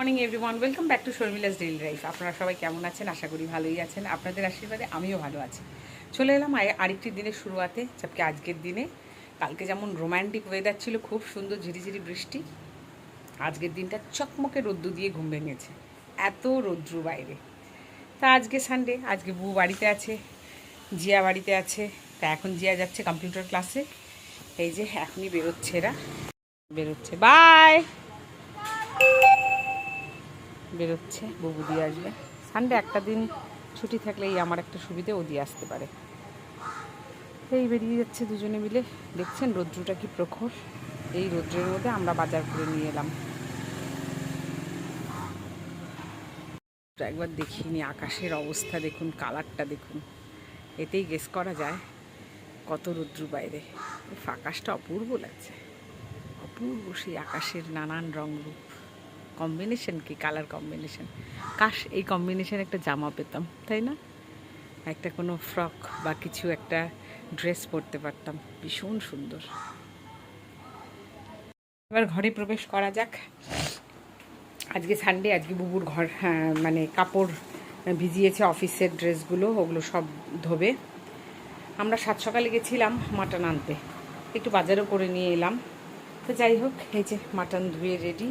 Morning everyone, welcome back to Sharmila's daily life. আপনারা সবাই কেমন আছেন? আশা করি ভালোই আছেন। আপনাদের আশীর্বাদে আমিও ভালো আছি। চলে এলাম আরেকটি দিনের শুরুয়াতে, যাকে আজকের দিনে কালকে যেমন রোম্যান্টিক ওয়েদার ছিল, খুব সুন্দর ঝিরিঝিরি বৃষ্টি, আজকের দিনটা চকমকে রোদ্দু দিয়ে ঘুম ভেঙেছে, এত রৌদ্রু বাইরে। তা আজকে সানডে, আজকে বউ বাড়িতে আছে, জিয়া বাড়িতে আছে। তা এখন জিয়া যাচ্ছে কম্পিউটার ক্লাসে। এই যে এখনই বেরোচ্ছে, এরা বেরোচ্ছে, বাই বেরোচ্ছে। বুবু দিয়ে আসবে। সানডে একটা দিন ছুটি থাকলে এই আমার একটা সুবিধে, ও দিয়ে আসতে পারে। এই বেরিয়ে যাচ্ছে দুজনে মিলে। দেখছেন রৌদ্রটা কি প্রখর। এই রৌদ্রের মধ্যে আমরা বাজার করে নিয়ে এলাম। একবার দেখিনি, আকাশের অবস্থা দেখুন, কালারটা দেখুন, এতেই গেস করা যায় কত রৌদ্র বাইরে। আকাশটা অপূর্ব লাগছে, অপূর্ব সেই আকাশের নানান রং রূপ, কম্বিনেশন কি কালার কম্বিনেশন। কাশ এই কম্বিনেশন একটা জামা পেতাম, তাই না? একটা কোনো ফ্রক বা কিছু একটা ড্রেস পরতে পারতাম, ভীষণ সুন্দর। এবার ঘরে প্রবেশ করা যাক। আজকে সানডে, আজকে বুবুর ঘর মানে কাপড় ভিজিয়েছে, অফিসের ড্রেসগুলো, ওগুলো সব ধোবে। আমরা সাত সকালে গেছিলাম মাটন আনতে, একটু বাজারও করে নিয়ে এলাম। তো যাই হোক, এই যে মাটন ধুয়ে রেডি।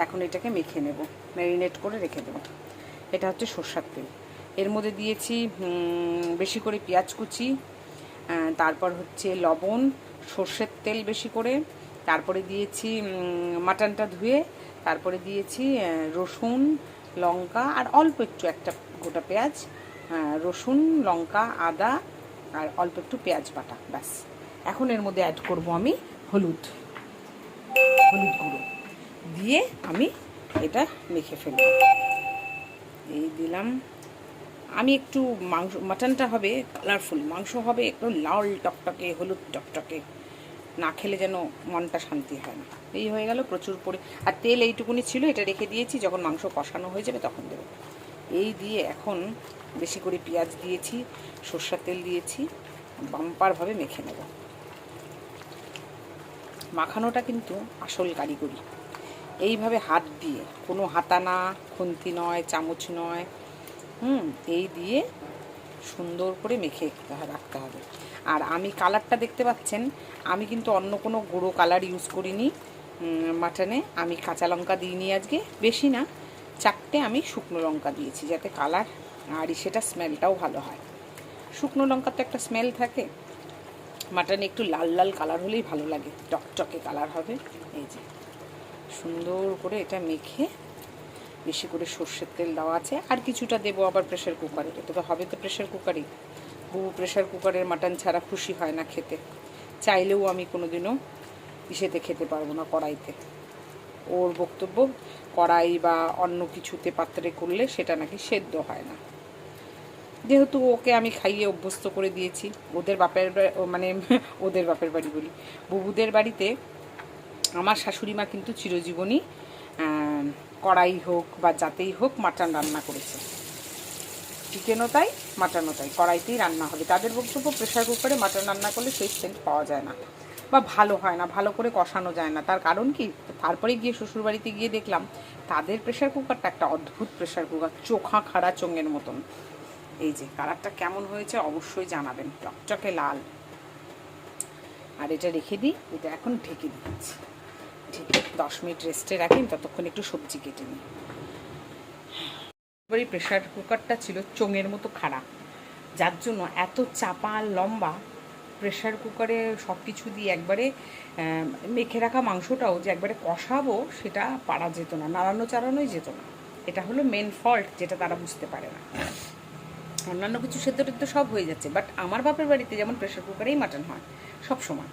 এখন এটাকে মেখে নেব, ম্যারিনেট করে রেখে দেবো। এটা হচ্ছে সর্ষের তেল, এর মধ্যে দিয়েছি বেশি করে পেঁয়াজ কুচি, তারপর হচ্ছে লবণ, সর্ষের তেল বেশি করে, তারপরে দিয়েছি মাটনটা ধুয়ে, তারপরে দিয়েছি রসুন, লঙ্কা আর অল্প একটু একটা গোটা পেঁয়াজ, রসুন, লঙ্কা, আদা আর অল্প একটু পেঁয়াজ বাটা, ব্যাস। এখন এর মধ্যে অ্যাড করব আমি হলুদ গুঁড়ো দিয়ে আমি এটা মেখে ফেলব। এই দিলাম। আমি একটু মাংস, মাটনটা হবে কালারফুল, মাংস হবে একটু লাল টকটকে, হলুদ টকটকে, না খেলে যেন মনটা শান্তি হয় না। এই হয়ে গেল প্রচুর আর তেল এইটুকুনি ছিল, এটা রেখে দিয়েছি, যখন মাংস কষানো হয়ে যাবে তখন দেবো। এই দিয়ে এখন বেশি করে পেঁয়াজ দিয়েছি, সর্ষের তেল দিয়েছি, বাম্পারভাবে মেখে নেব। মাখানোটা কিন্তু আসল কারিগরি। এইভাবে হাত দিয়ে, কোনো হাতা না, খুন্তি নয়, চামচ নয়, এই দিয়ে সুন্দর করে মেখে রাখতে হবে। আর আমি কালারটা দেখতে পাচ্ছেন, আমি কিন্তু অন্য কোনো গুঁড়ো কালার ইউজ করিনি মাটনে। আমি কাঁচা লঙ্কা দিইনি আজকে, বেশি না, 4টে আমি শুকনো লঙ্কা দিয়েছি, যাতে কালার আর সেটা স্মেলটাও ভালো হয়। শুকনো লঙ্কার তো একটা স্মেল থাকে, মাটনে একটু লাল লাল কালার হলেই ভালো লাগে, টকটকে কালার হবে। এই যে সুন্দর করে এটা মেখে, বেশি করে সর্ষের তেল দেওয়া আছে, আর কিছুটা দেবো আবার প্রেশার কুকারে, এটা তো হবে তো প্রেশার কুকারেই। বুবু প্রেশার কুকারের মাটন ছাড়া খুশি হয় না খেতে, চাইলেও আমি কোনোদিনও ইসেতে খেতে পারবো না, কড়াইতে। ওর বক্তব্য কড়াই বা অন্য কিছুতে পাত্রে করলে সেটা নাকি সেদ্ধ হয় না। যেহেতু ওকে আমি খাইয়ে অভ্যস্ত করে দিয়েছি, ওদের বাপের মানে ওদের বাপের বাড়ি বলি, বুবুদের বাড়িতে আমার শাশুড়ি মা কিন্তু চিরজীবনই কড়াই হোক বা যাতেই হোক মাটন রান্না করেছে। চিকেনও তাই, মাটনও তাই, কড়াইতেই রান্না হবে। তাদের বক্তব্য প্রেশার কুকারে মাটন রান্না করলে সেই সেন্ট পাওয়া যায় না বা ভালো হয় না, ভালো করে কষানো যায় না। তার কারণ কি, তারপরে গিয়ে শ্বশুরবাড়িতে গিয়ে দেখলাম তাদের প্রেশার কুকারটা একটা অদ্ভুত প্রেশার কুকার, চোখা খাড়া চোঙের মতন। এই যে কালারটা কেমন হয়েছে অবশ্যই জানাবেন, চকচকে লাল। আর এটা রেখে দিই, এটা এখন ঢেকে দিচ্ছি, ঠিক 10 মিনিট রেস্টে রাখেন, ততক্ষণ একটু সবজি কেটে নিই। এবারে প্রেশার কুকারটা ছিল চোঙের মতো খাড়া, যার জন্য এত চাপা লম্বা প্রেশার কুকারে সব কিছু দিয়ে একবারে মেখে রাখা মাংসটাও যে একবারে কষাবো সেটা পারা যেত না, নাড়ানো চাড়ানোই যেত না। এটা হলো মেন ফল্ট, যেটা তারা বুঝতে পারে না। অন্যান্য কিছু সেদ্ধ টেদ্ধ সব হয়ে যাচ্ছে, বাট আমার বাপের বাড়িতে যেমন প্রেশার কুকারেই মাটন হয় সব সময়।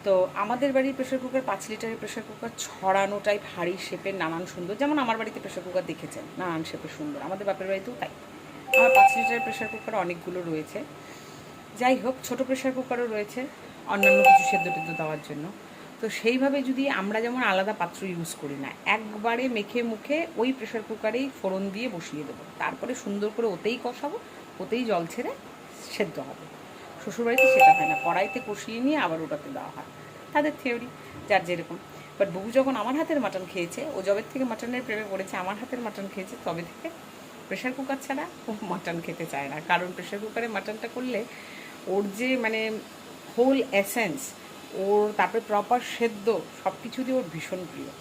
তো আমাদের বাড়ির প্রেশার কুকার 5 লিটারের প্রেশার কুকার, ছড়ানো টাইপ, হাঁড়ি শেপের, নানান সুন্দর। যেমন আমার বাড়িতে প্রেশার কুকার দেখেছেন নানান শেপের সুন্দর, আমাদের বাপের বাড়িতেও তাই। আমার 5 লিটারের প্রেশার কুকার অনেকগুলো রয়েছে। যাই হোক, ছোটো প্রেশার কুকারও রয়েছে অন্যান্য কিছু সেদ্ধ টেদ্ধ দেওয়ার জন্য। তো সেইভাবে যদি আমরা যেমন আলাদা পাত্র ইউজ করি না, একবারে মেখে মুখে ওই প্রেশার কুকারেই ফোড়ন দিয়ে বসিয়ে দেবো, তারপরে সুন্দর করে ওতেই কষাবো, ওতেই জল ছেড়ে সেদ্ধ হবে। শ্বশুরবাড়িতে সেটা হয় না, কড়াইতে কষিয়ে নিয়ে আবার ওটাতে দেওয়া হয়। তাদের থিওরি, যার যেরকম। বাট বুবু যখন আমার হাতের মাটন খেয়েছে, ও যবে থেকে মাটনের প্রেমে পড়েছে, আমার হাতের মাটন খেয়েছে, তবে থেকে প্রেশার কুকার ছাড়া ও মাটন খেতে চায় না। কারণ প্রেশার কুকারে মাটনটা করলে ওর যে মানে হোল এসেন্স, ওর তারপরে প্রপার সেদ্ধ সব কিছু দিয়ে ওর ভীষণ প্রিয়।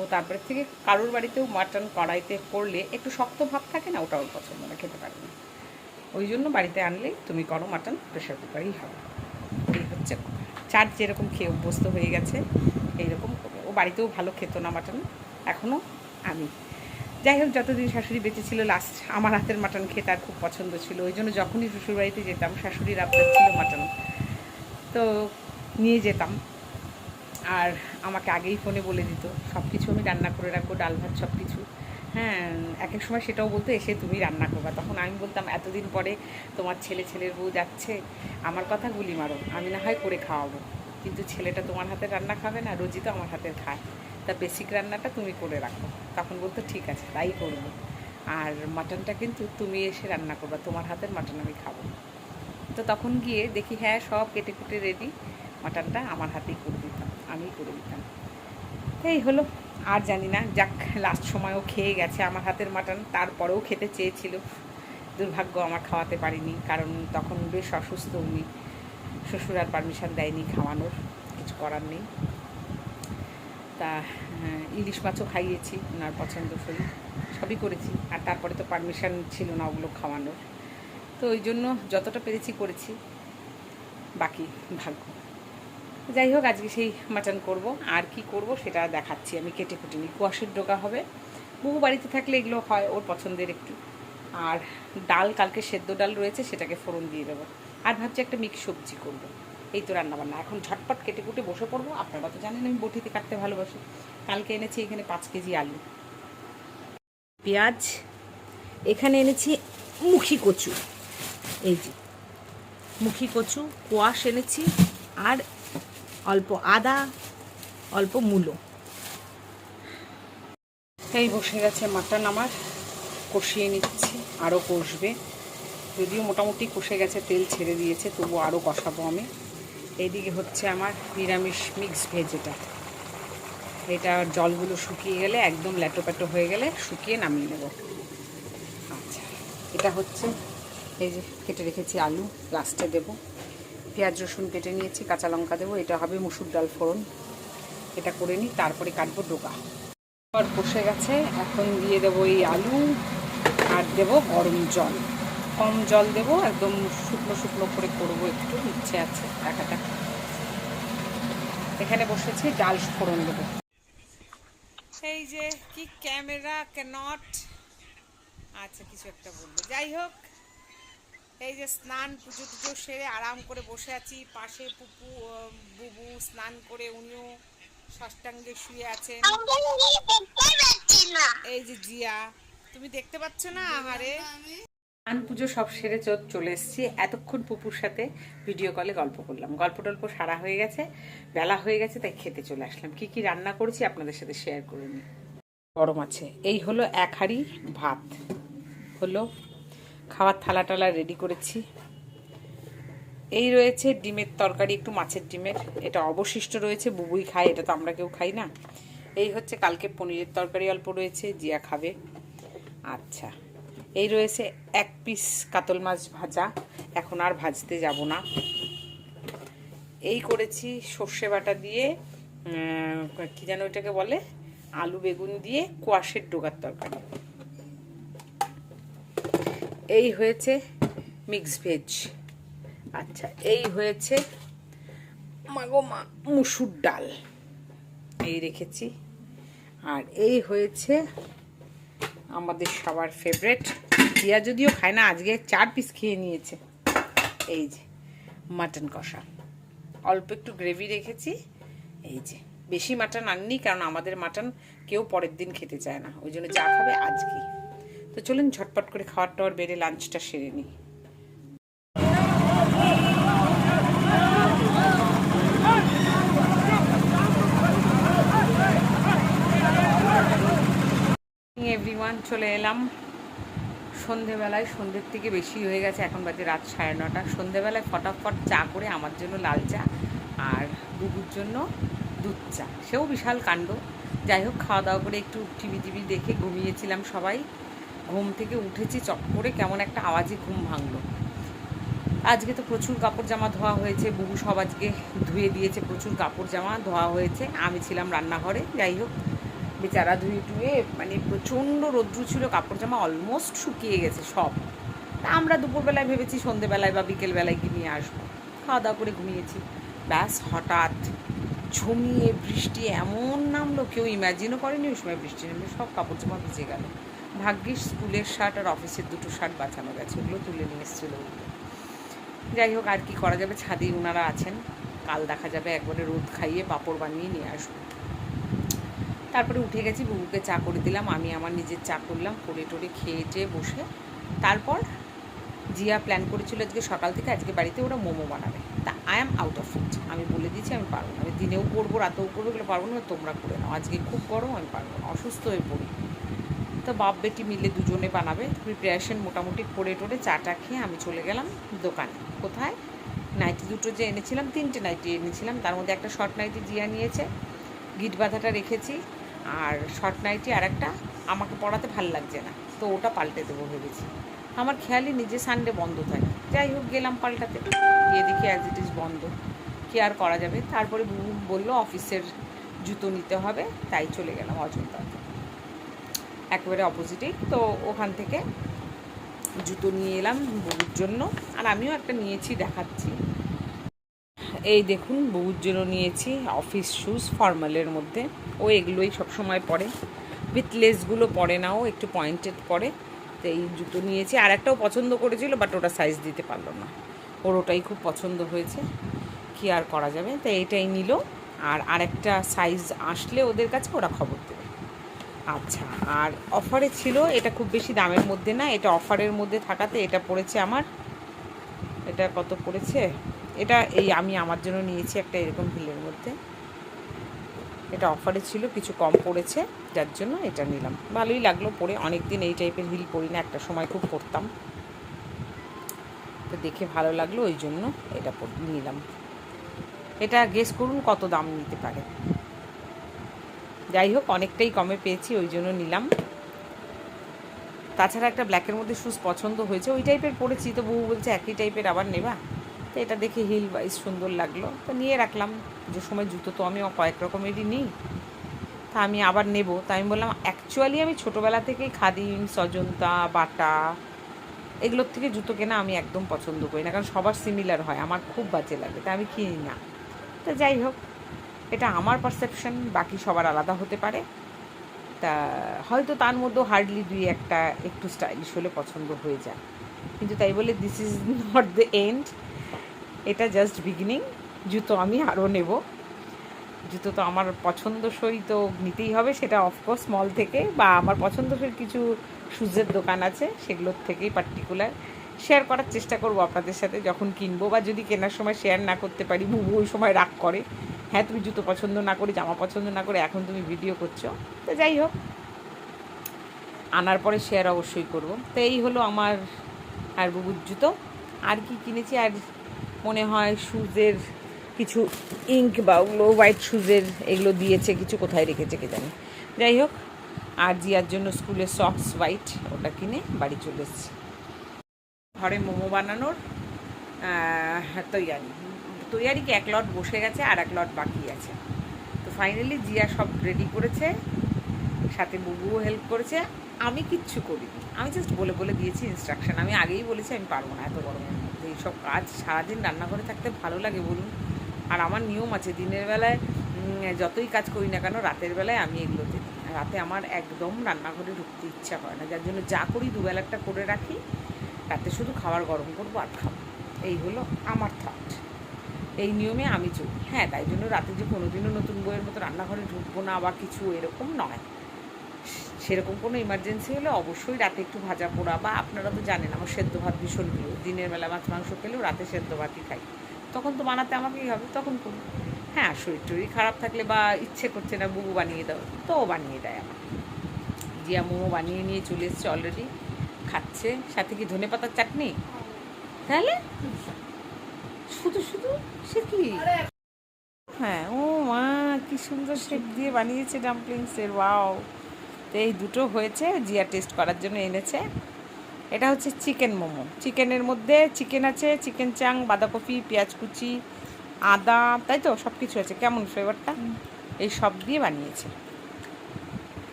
ও তারপরে থেকে কারোর বাড়িতেও মাটন কড়াইতে করলে একটু শক্ত ভাব থাকে না, ওটা ওর পছন্দ না, খেতে পারে না। ওই জন্য বাড়িতে আনলেই তুমি করো মাটন প্রেশার কুকারেই হবে। এই হচ্ছে চাট যেরকম খেয়ে অভ্যস্ত হয়ে গেছে এইরকম করবে। ও বাড়িতেও ভালো খেত না মাটন, এখনও আমি। যাই হোক, যতদিন শাশুড়ি বেঁচে ছিল লাস্ট আমার হাতের মাটন খেয়ে তার খুব পছন্দ ছিল। ওই জন্য যখনই শ্বশুরবাড়িতে যেতাম, শাশুড়ির আবদার ছিল মাটন, তো নিয়ে যেতাম। আর আমাকে আগেই ফোনে বলে দিত সব কিছু আমি রান্না করে রাখবো, ডাল ভাত সব কিছু। হ্যাঁ, এক এক সময় সেটাও বলতো এসে তুমি রান্না করবা। তখন আমি বলতাম এতদিন পরে তোমার ছেলের বউ যাচ্ছে, আমার কথা গুলি মারো, আমি না হয় করে খাওয়াবো, কিন্তু ছেলেটা তোমার হাতের রান্না খাবে না, রোজই তো আমার হাতের খায়, তা বেসিক রান্নাটা তুমি করে রাখো। তখন বলতো ঠিক আছে তাই করবো, আর মাটনটা কিন্তু তুমি এসে রান্না করবা, তোমার হাতের মাটন আমি খাবো। তো তখন গিয়ে দেখি হ্যাঁ সব কেটে কুটে রেডি, মাটনটা আমার হাতেই করে দিতাম, আমিই করে দিতাম। এই হলো, আর জানি না, যাক লাস্ট সময়ও খেয়ে গেছে আমার হাতের মাটন। তারপরেও খেতে চেয়েছিল, দুর্ভাগ্য আমার খাওয়াতে পারিনি, কারণ তখন বেশ অসুস্থ উনি, শ্বশুর আর পারমিশন দেয়নি খাওয়ানোর, কিছু করার নেই। তা ইলিশ মাছও খাইয়েছি, ওনার পছন্দসই সবই করেছি, আর তারপরে তো পারমিশন ছিল না ওগুলো খাওয়ানোর, তো ওই জন্য যতটা পেরেছি করেছি, বাকি ভাগ্য। যাই হোক, আজকে সেই মাটন করব, আর কি করব সেটা দেখাচ্ছি। আমি কেটে কুটে নিই, কোয়াশের ডোকা হবে, বহু বাড়িতে থাকলে এগুলো হয় ওর পছন্দের একটু। আর ডাল কালকে সেদ্ধ ডাল রয়েছে, সেটাকে ফোড়ন দিয়ে দেবো। আর ভাবছি একটা মিক্স সবজি করব। এই তো রান্নাবান্না, এখন ঝটপট কেটে কুটে বসে পড়বো। আপনারা তো জানেন আমি বটিতে কাটতে ভালোবাসি। কালকে এনেছি এখানে 5 কেজি আলু, পেঁয়াজ, এখানে এনেছি মুখী কচু, এই যে মুখী কচু, কোয়াশ এনেছি, আর অল্প আদা, অল্প মূলো। এই বসে গেছে মাটন আমার, কষিয়ে নিচ্ছি, আরও কষবে, যদিও মোটামুটি কষে গেছে, তেল ছেড়ে দিয়েছে, তবু আরও কষাবো আমি। এইদিকে হচ্ছে আমার নিরামিষ মিক্স ভেজ, এটা জলগুলো শুকিয়ে গেলে, একদম ল্যাটো প্যাটো হয়ে গেলে শুকিয়ে নামিয়ে নেব। আচ্ছা, এটা হচ্ছে এই যে কেটে রেখেছি আলু, লাস্টে দেবো। পেঁয়াজ রসুন কেটে নিয়েছি, কাঁচা লঙ্কা দেবো। এটা হবে মুসুর ডাল ফোড়ন, এটা করে নিই, তারপরে কাটবো ডোকা। আর কষে গেছে, এখন দিয়ে দেবো এই আলু, আর দেবো গরম জল, কম জল দেবো, একদম শুকনো শুকনো করে করবো, একটু ইচ্ছে আছে একাটা। এখানে বসেছি, ডাল ফোড়ন দেবো। এই যে কি ক্যামেরা ক্যানট, আচ্ছা কিছু একটা বলবো, যাই হোক, এই যে স্নান পুজো টুজো সেরে আরাম করে বসে আছি, পাশে বুবু স্নান করে উনিও ষষ্ঠাঙ্গে শুয়ে আছেন। এই যে জিয়া, তুমি দেখতে পাচ্ছ না? আহারে, স্নান পুজো সব সেরে চলে এসেছি, এতক্ষণ পুপুর সাথে ভিডিও কলে গল্প করলাম, গল্প টল্প সারা হয়ে গেছে, বেলা হয়ে গেছে, তাই খেতে চলে আসলাম। কি কি রান্না করেছি আপনাদের সাথে শেয়ার করে নিই। গরম আছে, এই হলো 1 হাঁড়ি ভাত হলো, খাওয়ার থালা টালা রেডি করেছি। এই রয়েছে ডিমের তরকারি, একটু মাছের ডিমের, এটা অবশিষ্ট রয়েছে, বুবুই খায়, এটা তো আমরা কেউ খাই না। এই হচ্ছে কালকে পনিরের তরকারি অল্প রয়েছে, জিয়া খাবে। আচ্ছা, এই রয়েছে 1 পিস কাতল মাছ ভাজা, এখন আর ভাজতে যাব না। এই করেছি সর্ষে বাটা দিয়ে, কি যেন ওইটাকে বলে, আলু বেগুন দিয়ে কোয়াশের ডোকার তরকারি। এই হয়েছে মিক্স ভেজ। আচ্ছা, এই হয়েছে মাগোমা মুসুর ডাল, এই রেখেছি। আর এই হয়েছে আমাদের সবার ফেভারেট, জিয়া যদিও খায় না, আজকে 4 পিস খেয়ে নিয়েছে, এই যে মাটন কষা, অল্প একটু গ্রেভি রেখেছি। এই যে বেশি মাটন আননি, কারণ আমাদের মাটন কেউ পরের দিন খেতে চায় না, ওই জন্য যা খাবে আজকে। তো চলুন ঝটপট করে খাওয়ার টাওয়ার বেড়ে লাঞ্চটা সেরে নিই। এভরিওয়ান, চলে এলাম সন্ধেবেলায়, সন্ধ্যের থেকে বেশি হয়ে গেছে, এখন বাজে রাত 9:30। সন্ধেবেলায় ফটাফট চা করে, আমার জন্য লাল চা আর বুবুর জন্য দুধ চা, সেও বিশাল কাণ্ড। যাই হোক, খাওয়া দাওয়া করে একটু টিভি দেখে ঘুমিয়েছিলাম সবাই। ঘুম থেকে উঠেছি চট করে, কেমন একটা আওয়াজে ঘুম ভাঙলো। আজকে তো প্রচুর কাপড় জামা ধোয়া হয়েছে, বুবু সব আজকে ধুয়ে দিয়েছে, প্রচুর কাপড় জামা ধোয়া হয়েছে। আমি ছিলাম রান্নাঘরে। যাই হোক, বেচারা ধুয়ে মানে প্রচণ্ড রৌদ্র ছিল, কাপড় জামা অলমোস্ট শুকিয়ে গেছে সব। তা আমরা দুপুরবেলায় ভেবেছি সন্ধেবেলায় বা বিকেলবেলায় কি নিয়ে আসবো। খাওয়া দাওয়া করে ঘুমিয়েছি। ব্যাস হঠাৎ ঝুমিয়ে বৃষ্টি এমন নামলো, কেউ ইম্যাজিনও করেনি ওই সময় বৃষ্টি নামবে। সব কাপড় জামা ভিজে গেল। ভাগ্যিস স্কুলের শার্ট আর অফিসের দুটো শার্ট বাঁচানো গেছে, ওগুলো তুলে নিয়ে এসেছিলো। যাই হোক, আর কি করা যাবে, ছাদে ওনারা আছেন। কাল দেখা যাবে, একবারে রোদ খাইয়ে পাঁপড় বানিয়ে নিয়ে আসবো। তারপরে উঠে গেছি, বুবুকে চা করে দিলাম, আমি আমার নিজের চা করলাম, করে টোরে খেয়ে চেয়ে বসে। তারপর জিয়া প্ল্যান করেছিল আজকে সকাল থেকে আজকে বাড়িতে ওরা মোমো বানাবে। তা I am out of it. আমি বলে দিয়েছি আমি পারবো না, আমি দিনেও করবো রাতেও করবো, এগুলো পারবো না, তোমরা করে নাও। আজকে খুব গরম, আমি পারবো না, অসুস্থ হয়ে পড়ি। তো বাপ বেটি মিলে দুজনে বানাবে। প্রিপারেশন মোটামুটি করে টোরে চাটা খেয়ে আমি চলে গেলাম দোকানে। কোথায়? নাইটি দুটো যে এনেছিলাম, 3টে নাইটি এনেছিলাম, তার মধ্যে একটা শর্ট নাইটি জিয়া নিয়েছে, গিট বাঁধাটা রেখেছি, আর শর্ট নাইটি আর একটা আমাকে পড়াতে ভাল লাগছে না, তো ওটা পাল্টে দেবো ভেবেছি। আমার খেয়ালই নিজে সানডে বন্ধ থাকে। যাই হোক, গেলাম পাল্টাতে, গিয়ে দেখি অ্যাজ ইট ইজ বন্ধ। কি আর করা যাবে। তারপরে বুবু বললো অফিসের জুতো নিতে হবে, তাই চলে গেলাম অজন্তাতে, একেবারে অপোজিটেই। তো ওখান থেকে জুতো নিয়ে এলাম বুবুর জন্য, আর আমিও একটা নিয়েছি, দেখাচ্ছি। এই দেখুন, বুবুর জন্য নিয়েছি অফিস শ্যুজ, ফর্মালের মধ্যে। ও এগুলোই সবসময় পরে, উইথ লেসগুলো পরে না, ও একটু পয়েন্টেড পরে। তো এই জুতো নিয়েছি। আর একটাও পছন্দ করেছিল, বাট ওটা সাইজ দিতে পারলো না, ওর ওটাই খুব পছন্দ হয়েছে, কি আর করা যাবে। তো এইটাই নিল, আর আরেকটা সাইজ আসলে ওদের কাছে ওরা খবর দেবে। আচ্ছা, আর অফারে ছিল, এটা খুব বেশি দামের মধ্যে না, এটা অফারের মধ্যে থাকাতে এটা পড়েছে আমার, এটা কত পড়েছে, এটা এই আমি আমার জন্য নিয়েছি একটা এরকম হিলের মধ্যে, এটা অফারে ছিল, কিছু কম পড়েছে, যার জন্য এটা নিলাম। ভালোই লাগলো পরে, অনেক দিন এই টাইপের হিল পরি না, একটা সময় খুব পরতাম, তো দেখে ভালো লাগলো, ওই জন্য এটা নিলাম। এটা গেস করুন কত দাম নিতে পারে। যাই হোক, অনেকটাই কমে পেয়েছি, ওই জন্য নিলাম। তাছাড়া একটা ব্ল্যাকের মধ্যে শ্যুজ পছন্দ হয়েছে, ওই টাইপের পরেছি, তো বউ বলছে একই টাইপের আবার নেবা, তো এটা দেখে হিল ওয়াইজ সুন্দর লাগলো, তো নিয়ে রাখলাম। যে সময় জুতো তো আমি কয়েক রকমেরই নিই, তা আমি আবার নেব, তাই আমি বললাম অ্যাকচুয়ালি আমি ছোটোবেলা থেকেই খাদিম, অজন্তা, বাটা এগুলোর থেকে জুতো কেনা আমি একদম পছন্দ করি না, কারণ সবার সিমিলার হয়, আমার খুব বাজে লাগে, তাই আমি কিনি না। তো যাই হোক, এটা আমার পারসেপশন, বাকি সবার আলাদা হতে পারে। তা হয়তো তার মধ্যেও হার্ডলি দুই একটা একটু স্টাইলিশ হলে পছন্দ হয়ে যায়, কিন্তু তাই বলে this is not the end, এটা জাস্ট বিগিনিং। জুতো আমি আরও নেব, জুতো তো আমার পছন্দসই তো নিতেই হবে, সেটা অফকোর্স মল থেকে বা আমার পছন্দসই কিছু শুজের দোকান আছে, সেগুলোর থেকেই পার্টিকুলার শেয়ার করার চেষ্টা করব আপনাদের সাথে যখন কিনবো, বা যদি কেনার সময় শেয়ার না করতে পারি, বুবু ওই সময় রাগ করে, হ্যাঁ তুমি জুতো পছন্দ না করে, জামা পছন্দ না করে এখন তুমি ভিডিও করছো। তো যাই হোক, আনার পরে শেয়ার অবশ্যই করব। তো এই হলো আমার আর বুবুর জুতো। আর কি কিনেছি, আর মনে হয় শুজের কিছু ইঙ্ক বা ওগুলো হোয়াইট শুজের এগুলো দিয়েছে, কিছু কোথায় রেখেছে কে জানি। যাই হোক, আর জিয়ার জন্য স্কুলের সক্স হোয়াইট, ওটা কিনে বাড়ি চলে এসেছি। ঘরে মোমো বানানোর তৈয়ারি কি এক লট বসে গেছে, আর এক লট বাকি আছে। তো ফাইনালি জিয়া সব রেডি করেছে, সাথে বুবুও হেল্প করেছে, আমি কিচ্ছু করিনি, আমি জাস্ট বলে বলে দিয়েছি ইনস্ট্রাকশন। আমি আগেই বলেছি আমি পারবো না এত গরমের মধ্যে এইসব কাজ, সারাদিন রান্নাঘরে থাকতে ভালো লাগে বলুন। আর আমার নিয়ম আছে, দিনের বেলায় যতই কাজ করি না কেন, রাতের বেলায় আমি এগুলোতে নিই। রাতে আমার একদম রান্নাঘরে ঢুকতে ইচ্ছা হয় না, যার জন্য যা করি দুবেলাটা করে রাখি, রাতে শুধু খাবার গরম করবো আর খাবো, এই হলো আমার থট। এই নিয়মে আমি চলি। হ্যাঁ, তাই জন্য রাতে যে কোনোদিনও নতুন বইয়ের মতো রান্নাঘরে ঢুকবো না বা কিছু এরকম নয়, সেরকম কোনো ইমার্জেন্সি হলে অবশ্যই রাতে একটু ভাজা পোড়া, বা আপনারা তো জানেন আমার সেদ্ধ ভাত ভীষণ প্রিয়, দিনের বেলা মাছ মাংস খেলেও রাতে সেদ্ধ ভাতই খাই, তখন তো বানাতে আমাকেই হবে, তখন করি। হ্যাঁ, শরীর টরীর খারাপ থাকলে বা ইচ্ছে করছে না বুবু বানিয়ে দাও, তো ও বানিয়ে দেয় আমার। জিয়া মোমো বানিয়ে নিয়ে চলে এসছে অলরেডি, খাচ্ছে। সাথে কি ধনেপাতার চাটনি, তাহলে শুধু শুধু সে কি, হ্যাঁ ও মা কি সুন্দর শেপ দিয়ে বানিয়েছে ডাম্পলিংসের, ওয়াও। তো এই দুটো হয়েছে, জিয়া টেস্ট করার জন্য এনেছে। এটা হচ্ছে চিকেন মোমো। চিকেনের মধ্যে চিকেন আছে, চিকেন চাং, বাঁধাকপি, পেঁয়াজ কুচি, আদা, তাই তো সব কিছু আছে। কেমন ফ্লেভারটা? এই সব দিয়ে বানিয়েছে।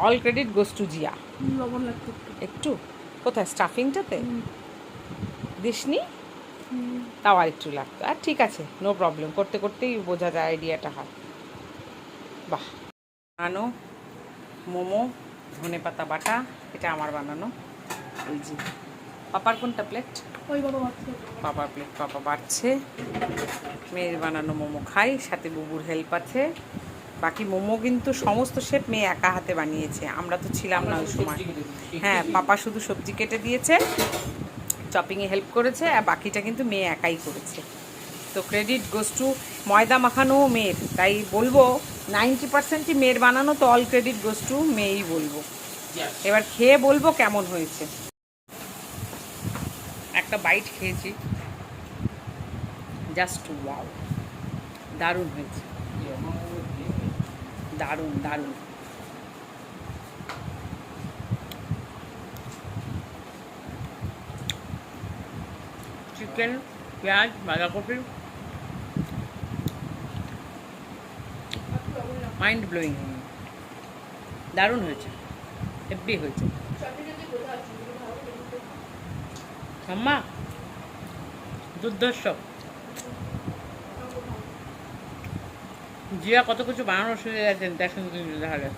All credit goes to Zia. লবণ লাগতো একটু কোথায় স্টাফিংটাতে দিসনি? তাও আর একটু লাগতো। আর ঠিক আছে, নো প্রবলেম, করতে করতেই বোঝা যায়, আইডিয়াটা হয়। বাহ। বানানো মোমো, ধনে পাতা বাটা, এটা আমার বানানো। এই যে পাপার কোনটা প্লেট? ওই বাবা বাচ্চা পাপার প্লেট, পাপা বাড়ছে। মেয়ের বানানো মোমো খাই, সাথে বুবুর হেল্প আছে। বাকি মোমো কিন্তু সমস্ত শেপ মেয়ে একা হাতে বানিয়েছে, আমরা তো ছিলাম না ওই সময়। হ্যাঁ, পাপা শুধু সবজি কেটে দিয়েছে, চপিংয়ে হেল্প করেছে, আর বাকিটা কিন্তু মেয়ে একাই করেছে। তো ক্রেডিট গোস টু, ময়দা মাখানো মেয়ের, তাই বলবো 90%ই মেয়ের বানানো, তো অল ক্রেডিট গোস টু মেয়েই বলবো। এবার খেয়ে বলবো কেমন হয়েছে। একটা বাইট খেয়েছি, জাস্ট ওয়াও, দারুণ হয়েছে, দারুণ দারুণ। চিকেন, পেঁয়াজ, বাঁধাকপি, মাইন্ড ব্লোয়িং, দারুণ হয়েছে, হেব্বি হয়েছে। মাম্মা দুর্ধর্ষ। জিয়া কত কিছু বানানো শিখে গেছেন, দেখেন কিন্তু তাহলে।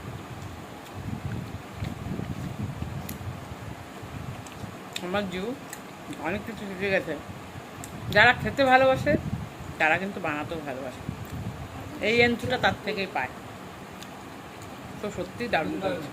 আমার জিউ অনেক কিছু শিখে গেছে। যারা খেতে ভালোবাসে তারা কিন্তু বানাতেও ভালোবাসে, এই এন্টুটা তার থেকেই পায়। তো সত্যিই দারুণ হয়েছে।